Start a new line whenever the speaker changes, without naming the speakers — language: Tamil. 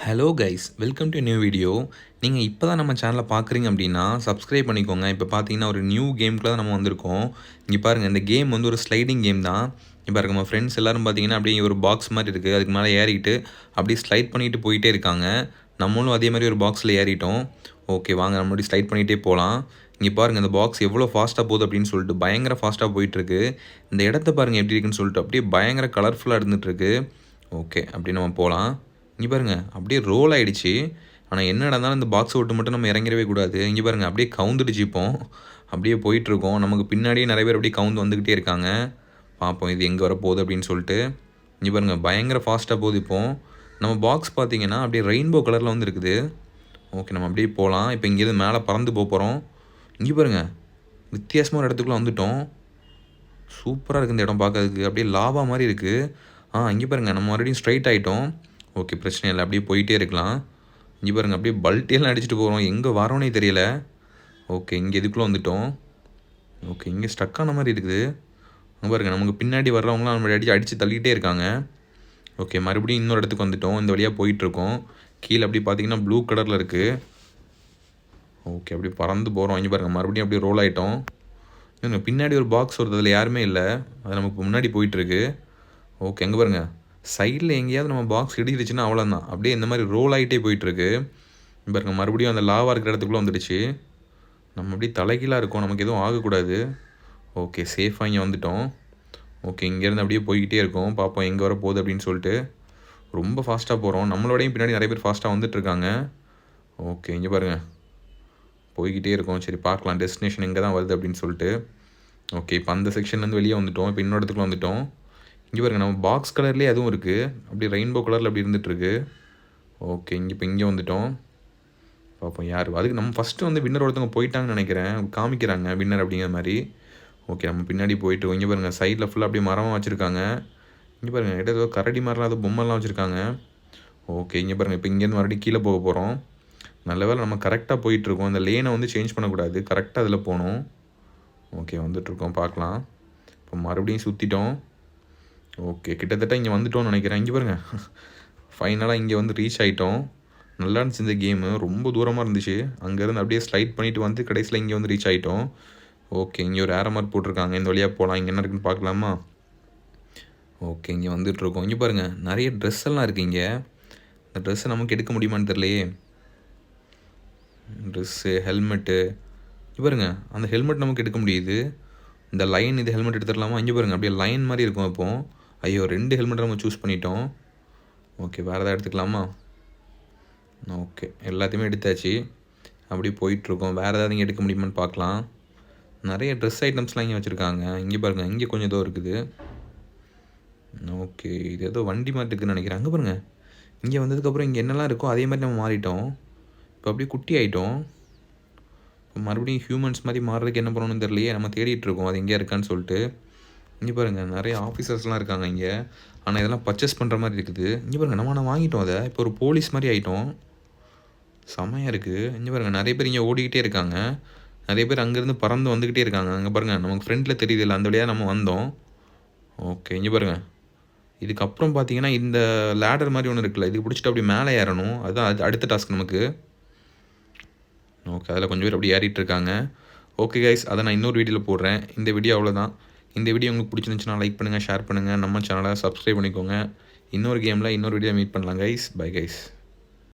Hello guys, welcome to new video. நீங்கள் இப்போ தான் நம்ம சேனலை பார்க்குறீங்க அப்படின்னா சப்ஸ்கிரைப் பண்ணிக்கோங்க. இப்போ பார்த்தீங்கன்னா ஒரு நியூ கேமுக்குள்ள தான் நம்ம வந்திருக்கோம். இங்கே பாருங்கள், இந்த கேம் வந்து ஒரு ஸ்லைடிங் கேம் தான். இப்போ பாருங்க, நம்ம ஃப்ரெண்ட்ஸ் எல்லோரும் பார்த்தீங்கன்னா அப்படியே ஒரு பாக்ஸ் மாதிரி இருக்குது, அதுக்கு மேலே ஏறிக்கிட்டு அப்படியே ஸ்லைட் பண்ணிட்டு போயிட்டே இருக்காங்க. நம்மளும் அதே மாதிரி ஒரு பாக்ஸில் ஏறிட்டோம். ஓகே, வாங்க நம்ம அப்படி ஸ்லைட் பண்ணிகிட்டே போகலாம். இங்கே பாருங்கள், இந்த பாக்ஸ் எவ்வளோ ஃபாஸ்ட்டாக போகுது அப்படின்னு சொல்லிட்டு பயங்கர ஃபாஸ்ட்டாக போயிட்டுருக்கு. இந்த இடத்த பாருங்கள் எப்படி இருக்குன்னு சொல்லிட்டு அப்படியே பயங்கர கலர்ஃபுல்லாக இருந்துகிட்ருக்கு. ஓகே, அப்படி நம்ம போகலாம். இங்கே பாருங்கள், அப்படியே ரோல் ஆகிடுச்சு. ஆனால் என்ன நடந்தாலும் இந்த பாக்ஸை விட்டு மட்டும் நம்ம இறங்கிடவே கூடாது. இங்கே பாருங்கள், அப்படியே கவுந்துடுச்சு. இப்போ அப்படியே போயிட்டுருக்கோம். நமக்கு பின்னாடியே நிறைய பேர் அப்படியே கவுந்து வந்துக்கிட்டே இருக்காங்க. பார்ப்போம் இது எங்கே வர போகுது அப்படின்னு சொல்லிட்டு. இங்கே பாருங்கள், பயங்கர ஃபாஸ்ட்டாக போகுது. இப்போது நம்ம பாக்ஸ் பார்த்தீங்கன்னா அப்படியே ரெயின்போ கலரில் வந்து இருக்குது. ஓகே, நம்ம அப்படியே போகலாம். இப்போ இங்கேருந்து மேலே பறந்து போகிறோம். இங்கே பாருங்கள், வித்தியாசமாக ஒரு இடத்துக்குள்ளே வந்துவிட்டோம். சூப்பராக இருக்குது இந்த இடம் பார்க்கறதுக்கு. அப்படியே லாவா மாதிரி இருக்குது. இங்கே பாருங்கள், நம்ம மறுபடியும் ஸ்ட்ரைட் ஆகிட்டோம். ஓகே, பிரச்சனை இல்லை, அப்படியே போயிட்டே இருக்கலாம். இங்கே பாருங்கள், அப்படியே பல்ட்டியெல்லாம் அடிச்சுட்டு போகிறோம். எங்கே வரோன்னே தெரியல. ஓகே, இங்கே இதுக்குள்ளே வந்துவிட்டோம். ஓகே, இங்கே ஸ்டக்கான மாதிரி இருக்குது. அங்கே பாருங்கள், நமக்கு பின்னாடி வர்றவங்களாம் நம்ம அடித்து தள்ளிக்கிட்டே இருக்காங்க. ஓகே, மறுபடியும் இன்னொரு இடத்துக்கு வந்துவிட்டோம். இந்த வழியாக போயிட்டுருக்கோம். கீழே அப்படி பார்த்தீங்கன்னா ப்ளூ கலரில் இருக்குது. ஓகே, அப்படி பறந்து போகிறோம். இங்கே பாருங்கள், மறுபடியும் அப்படியே ரோல் ஆகிட்டோம். பின்னாடி ஒரு பாக்ஸ் வருது, அதில் யாருமே இல்லை. அது நமக்கு முன்னாடி போயிட்டுருக்கு. ஓகே, எங்கே பாருங்கள், சைடில் எங்கேயாவது நம்ம பாக்ஸ் இடிச்சிருச்சுன்னா அவ்வளோதான். அப்படியே இந்த மாதிரி ரோல் ஆகிட்டே போயிட்டுருக்கு. பாருங்க, மறுபடியும் அந்த லாவா இருக்கிற இடத்துக்குள்ளே வந்துடுச்சு. நம்ம அப்படியே தலைகீழாக இருக்கோம், நமக்கு எதுவும் ஆகக்கூடாது. ஓகே, சேஃபாக இங்கே வந்துவிட்டோம். ஓகே, இங்கேருந்து அப்படியே போய்கிட்டே இருக்கோம். பார்ப்போம் எங்கே வர போகுது அப்படின்னு சொல்லிட்டு. ரொம்ப ஃபாஸ்ட்டாக போகிறோம். நம்மளோடையும் பின்னாடி நிறைய பேர் ஃபாஸ்ட்டாக வந்துட்டுருக்காங்க. ஓகே, இங்கே பாருங்கள், போய்கிட்டே இருக்கோம். சரி, பார்க்கலாம் டெஸ்டினேஷன் எங்கே தான் வருது அப்படின்னு சொல்லிட்டு. ஓகே, இப்போ அந்த செக்ஷன்லேருந்து வெளியே வந்துவிட்டோம். இப்போ இன்னொரு இடத்துக்குள்ள வந்துவிட்டோம். இங்கே பாருங்கள், நம்ம பாக்ஸ் கலர்லேயே அதுவும் இருக்குது. அப்படியே ரெயின்போ கலரில் அப்படி இருந்துகிட்ருக்கு. ஓகே, இப்போ இங்கே வந்துவிட்டோம். பார்ப்போம் யார். அதுக்கு நம்ம ஃபஸ்ட்டு வந்து வின்னர் ஒருத்தவங்க போயிட்டாங்கன்னு நினைக்கிறேன். காமிக்கிறாங்க வின்னர் அப்படிங்கிற மாதிரி. ஓகே, நம்ம பின்னாடி போயிட்டு இங்கே பாருங்கள், சைடில் ஃபுல்லாக அப்படியே மரமாக வச்சுருக்காங்க. இங்கே பாருங்கள், ஏதோ கரடி மாதிரிலாம் ஏதோ பொம்மைலாம் வச்சுருக்காங்க. ஓகே, இங்கே பாருங்கள், இப்போ இங்கேருந்து மறுபடியும் கீழே போக போகிறோம். நல்ல வேலை நம்ம கரெக்டாக போயிட்டுருக்கோம். இந்த லேனை வந்து சேஞ்ச் பண்ணக்கூடாது, கரெக்டாக அதில் போகணும். ஓகே, வந்துட்டுருக்கோம், பார்க்கலாம். இப்போ மறுபடியும் சுற்றிட்டோம். ஓகே, கிட்டத்தட்ட இங்கே வந்துட்டோம்னு நினைக்கிறேன். இங்கே பாருங்கள், ஃபைனலாக இங்கே வந்து ரீச் ஆகிட்டோம். நல்லா இருந்துச்சு இந்த கேமு. ரொம்ப தூரமாக இருந்துச்சு. அங்கேருந்து அப்படியே ஸ்லைட் பண்ணிவிட்டு வந்து கடைசியில் இங்கே வந்து ரீச் ஆகிட்டோம். ஓகே, இங்கே ஒரு ஏரோ மார்க் போட்டிருக்காங்க. இந்த வழியாக போகலாம். இங்கே என்ன இருக்குன்னு பார்க்கலாமா? ஓகே, இங்கே வந்துட்டுருக்கோம். இங்கே பாருங்கள், நிறைய ட்ரெஸ் எல்லாம் இருக்குது இங்கே. இந்த ட்ரெஸ்ஸை நமக்கு எடுக்க முடியுமான்னு தெரியலையே. Dress, helmet. இங்கே பாருங்கள், அந்த ஹெல்மெட் நமக்கு எடுக்க முடியுது. இந்த லைன் இது ஹெல்மெட் எடுத்துடலாமா? இங்கே பாருங்கள், அப்படியே லைன் மாதிரி இருக்கும். இப்போது ஐயோ, 2 ஹெல்மெட் நம்ம சூஸ் பண்ணிட்டோம். ஓகே, வேறு எதாவது எடுத்துக்கலாமா? ஓகே, எல்லாத்தையுமே எடுத்தாச்சு. அப்படியே போயிட்டுருக்கோம். வேறு ஏதாவது இங்கே எடுக்க முடியுமான்னு பார்க்கலாம். நிறைய ட்ரெஸ் ஐட்டம்ஸ்லாம் இங்கே வச்சுருக்காங்க. இங்கே பாருங்கள், இங்கே கொஞ்சம் ஏதோ இருக்குது. ஓகே, இது ஏதோ வண்டி மாதிரி இருக்குதுன்னு நினைக்கிறேன். அங்கே பாருங்கள், இங்கே வந்ததுக்கப்புறம் இங்கே என்னெல்லாம் இருக்கோ அதே மாதிரி நம்ம மாறிட்டோம். இப்போ அப்படியே குட்டி ஆகிட்டோம். இப்போ மறுபடியும் ஹியூமன்ஸ் மாதிரி மாறுறதுக்கு என்ன பண்ணணும்னு தெரியலையே. நம்ம தேடிட்டுருக்கோம் அது எங்கேயா இருக்கான்னு சொல்லிட்டு. இங்கே பாருங்கள், நிறைய ஆஃபீஸர்ஸ்லாம் இருக்காங்க இங்கே. ஆனால் இதெல்லாம் பர்ச்சேஸ் பண்ணுற மாதிரி இருக்குது. இங்கே பாருங்கள், நான் வாங்கிட்டோம் அதை. இப்போ ஒரு போலீஸ் மாதிரி ஆகிட்டோம். செமையாக இருக்குது. இங்கே பாருங்கள், நிறைய பேர் இங்கே ஓடிக்கிட்டே இருக்காங்க. நிறைய பேர் அங்கேருந்து பறந்து வந்துக்கிட்டே இருக்காங்க. அங்கே பாருங்கள், நமக்கு ஃப்ரெண்டில் தெரியுது இல்லை, அந்த வழியாக நம்ம வந்தோம். ஓகே, இங்கே பாருங்கள், இதுக்கப்புறம் பார்த்தீங்கன்னா இந்த லேடர் மாதிரி ஒன்று இருக்குல்ல, இதுக்கு பிடிச்சிட்டு அப்படி மேலே ஏறணும். அதுதான் அடுத்த டாஸ்க் நமக்கு. ஓகே, அதில் கொஞ்சம் பேர் அப்படி ஏறிட்டு இருக்காங்க. ஓகே கைஸ், அதை நான் இன்னொரு வீடியோவில் போடுறேன். இந்த வீடியோ அவ்வளோதான். இந்த வீடியோ உங்களுக்கு பிடிச்சிருந்துச்சுன்னா லைக் பண்ணுங்கள், ஷேர் பண்ணுங்கள், நம்ம சேனலை சப்ஸ்கிரைப் பண்ணிக்கோங்க. இன்னொரு கேமில் இன்னொரு வீடியோ மீட் பண்ணலாம் கைஸ். Bye guys.